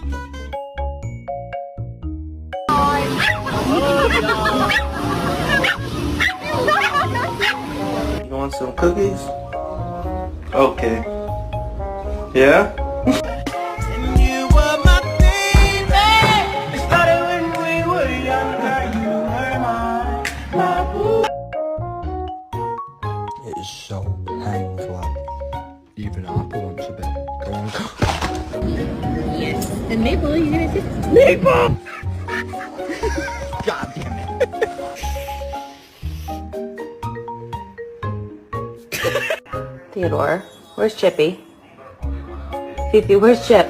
You want some cookies? Okay. Yeah? You were my baby. It started when we were younger. You were my boo. It is so painful. Even Apple wants a bit. Go on. Yes. And Maple, you gonna say Maple! God damn it. Theodore, where's Chippy? Fifi, where's Chip?